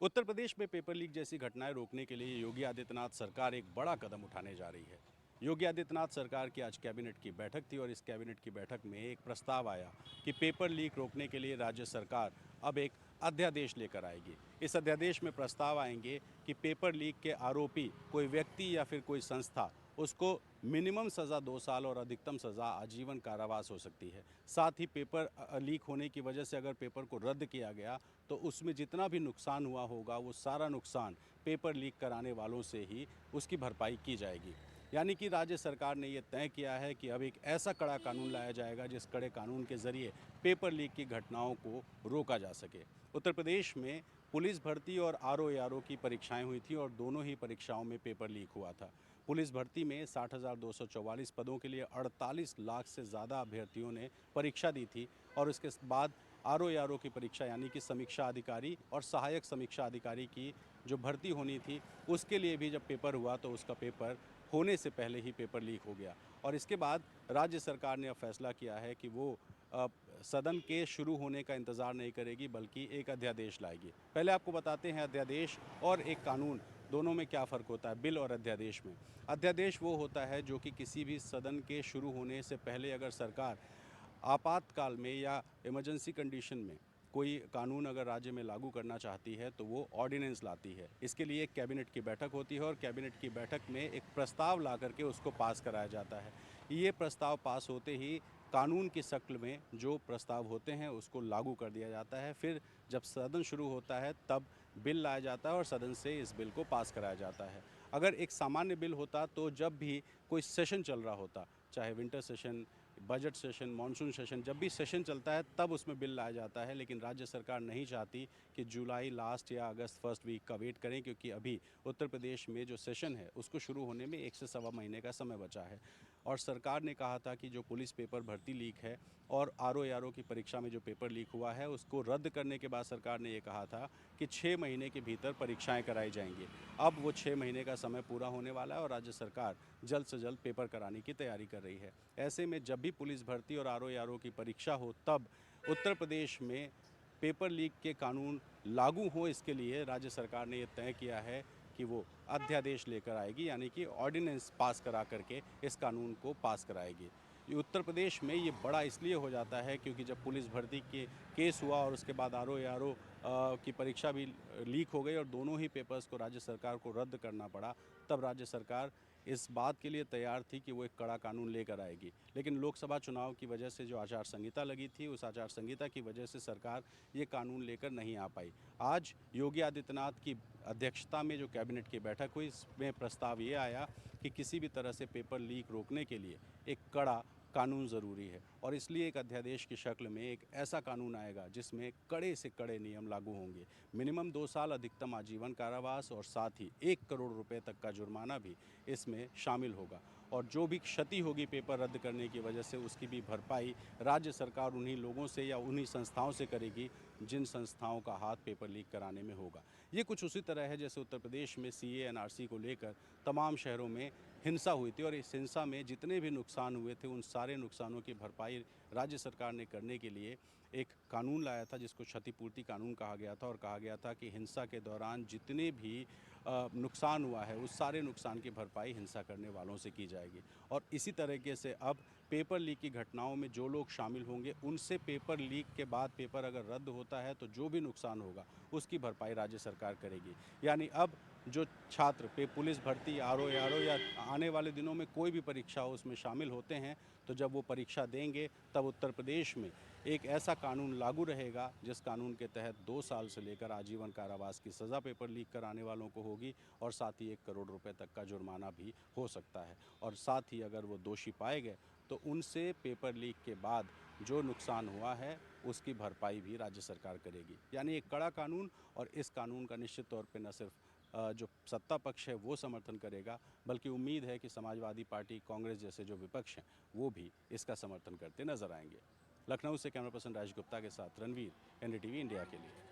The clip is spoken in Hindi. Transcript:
उत्तर प्रदेश में पेपर लीक जैसी घटनाएं रोकने के लिए योगी आदित्यनाथ सरकार एक बड़ा कदम उठाने जा रही है। योगी आदित्यनाथ सरकार की आज कैबिनेट की बैठक थी और इस कैबिनेट की बैठक में एक प्रस्ताव आया कि पेपर लीक रोकने के लिए राज्य सरकार अब एक अध्यादेश लेकर आएगी। इस अध्यादेश में प्रस्ताव आएंगे कि पेपर लीक के आरोपी कोई व्यक्ति या फिर कोई संस्था, उसको मिनिमम सज़ा 2 साल और अधिकतम सज़ा आजीवन कारावास हो सकती है। साथ ही पेपर लीक होने की वजह से अगर पेपर को रद्द किया गया तो उसमें जितना भी नुकसान हुआ होगा वो सारा नुकसान पेपर लीक कराने वालों से ही उसकी भरपाई की जाएगी। यानी कि राज्य सरकार ने ये तय किया है कि अब एक ऐसा कड़ा कानून लाया जाएगा जिस कड़े कानून के ज़रिए पेपर लीक की घटनाओं को रोका जा सके। उत्तर प्रदेश में पुलिस भर्ती और आरओ की परीक्षाएं हुई थी और दोनों ही परीक्षाओं में पेपर लीक हुआ था। पुलिस भर्ती में 60,244 पदों के लिए 48 लाख से ज़्यादा अभ्यर्थियों ने परीक्षा दी थी और इसके बाद आरओ की परीक्षा यानी कि समीक्षा अधिकारी और सहायक समीक्षा अधिकारी की जो भर्ती होनी थी, उसके लिए भी जब पेपर हुआ तो उसका पेपर होने से पहले ही पेपर लीक हो गया। और इसके बाद राज्य सरकार ने अब फैसला किया है कि वो सदन के शुरू होने का इंतज़ार नहीं करेगी बल्कि एक अध्यादेश लाएगी। पहले आपको बताते हैं अध्यादेश और एक कानून दोनों में क्या फ़र्क होता है बिल और अध्यादेश में। अध्यादेश वो होता है जो कि किसी भी सदन के शुरू होने से पहले अगर सरकार आपातकाल में या इमरजेंसी कंडीशन में कोई कानून अगर राज्य में लागू करना चाहती है तो वो ऑर्डिनेंस लाती है। इसके लिए एक कैबिनेट की बैठक होती है और कैबिनेट की बैठक में एक प्रस्ताव ला करके उसको पास कराया जाता है। ये प्रस्ताव पास होते ही कानून की शक्ल में जो प्रस्ताव होते हैं उसको लागू कर दिया जाता है। फिर जब सदन शुरू होता है तब बिल लाया जाता है और सदन से इस बिल को पास कराया जाता है। अगर एक सामान्य बिल होता तो जब भी कोई सेशन चल रहा होता, चाहे winter session, budget session, monsoon session, जब भी सेशन चलता है तब उसमें बिल लाया जाता है। लेकिन राज्य सरकार नहीं चाहती कि जुलाई लास्ट या अगस्त फर्स्ट वीक का वेट करें, क्योंकि अभी उत्तर प्रदेश में जो सेशन है उसको शुरू होने में 1 से सवा महीने का समय बचा है। और सरकार ने कहा था कि जो पुलिस पेपर भर्ती लीक है और आरओ की परीक्षा में जो पेपर लीक हुआ है उसको रद्द करने के बाद सरकार ने ये कहा था कि 6 महीने के भीतर परीक्षाएं कराई जाएंगी। अब वो 6 महीने का समय पूरा होने वाला है और राज्य सरकार जल्द से जल्द पेपर कराने की तैयारी कर रही है। ऐसे में जब भी पुलिस भर्ती और आरओ की परीक्षा हो तब उत्तर प्रदेश में पेपर लीक के कानून लागू हो, इसके लिए राज्य सरकार ने ये तय किया है कि वो अध्यादेश लेकर आएगी, यानी कि ऑर्डिनेंस पास करा करके इस कानून को पास कराएगी। ये उत्तर प्रदेश में ये बड़ा इसलिए हो जाता है क्योंकि जब पुलिस भर्ती के केस हुआ और उसके बाद आरओ की परीक्षा भी लीक हो गई और दोनों ही पेपर्स को राज्य सरकार को रद्द करना पड़ा, तब राज्य सरकार इस बात के लिए तैयार थी कि वो एक कड़ा कानून लेकर आएगी। लेकिन लोकसभा चुनाव की वजह से जो आचार संहिता लगी थी, उस आचार संहिता की वजह से सरकार ये कानून लेकर नहीं आ पाई। आज योगी आदित्यनाथ की अध्यक्षता में जो कैबिनेट की बैठक हुई, इसमें प्रस्ताव ये आया कि किसी भी तरह से पेपर लीक रोकने के लिए एक कड़ा कानून ज़रूरी है और इसलिए एक अध्यादेश की शक्ल में एक ऐसा कानून आएगा जिसमें कड़े से कड़े नियम लागू होंगे। मिनिमम 2 साल, अधिकतम आजीवन कारावास और साथ ही 1 करोड़ रुपए तक का जुर्माना भी इसमें शामिल होगा। और जो भी क्षति होगी पेपर रद्द करने की वजह से, उसकी भी भरपाई राज्य सरकार उन्हीं लोगों से या उन्हीं संस्थाओं से करेगी जिन संस्थाओं का हाथ पेपर लीक कराने में होगा। ये कुछ उसी तरह है जैसे उत्तर प्रदेश में सीए एनआरसी को लेकर तमाम शहरों में हिंसा हुई थी और इस हिंसा में जितने भी नुकसान हुए थे उन सारे नुकसानों की भरपाई राज्य सरकार ने करने के लिए एक कानून लाया था जिसको क्षतिपूर्ति कानून कहा गया था और कहा गया था कि हिंसा के दौरान जितने भी नुकसान हुआ है उस सारे नुकसान की भरपाई हिंसा करने वालों से की जाएगी। और इसी तरीके से अब पेपर लीक की घटनाओं में जो लोग शामिल होंगे उनसे पेपर लीक के बाद पेपर अगर रद्द होता है तो जो भी नुकसान होगा उसकी भरपाई राज्य सरकार करेगी। यानी अब जो छात्र पुलिस भर्ती, आरओ या आने वाले दिनों में कोई भी परीक्षा हो उसमें शामिल होते हैं, तो जब वो परीक्षा देंगे तब उत्तर प्रदेश में एक ऐसा कानून लागू रहेगा जिस कानून के तहत 2 साल से लेकर आजीवन कारावास की सज़ा पेपर लीक कराने वालों को होगी और साथ ही 1 करोड़ रुपए तक का जुर्माना भी हो सकता है। और साथ ही अगर वो दोषी पाए गए तो उनसे पेपर लीक के बाद जो नुकसान हुआ है उसकी भरपाई भी राज्य सरकार करेगी। यानी एक कड़ा कानून, और इस कानून का निश्चित तौर पे न सिर्फ जो सत्ता पक्ष है वो समर्थन करेगा, बल्कि उम्मीद है कि समाजवादी पार्टी, कांग्रेस जैसे जो विपक्ष हैं वो भी इसका समर्थन करते नजर आएंगे। लखनऊ से कैमरा पर्सन राज गुप्ता के साथ रणवीर, एनडीटीवी इंडिया के लिए।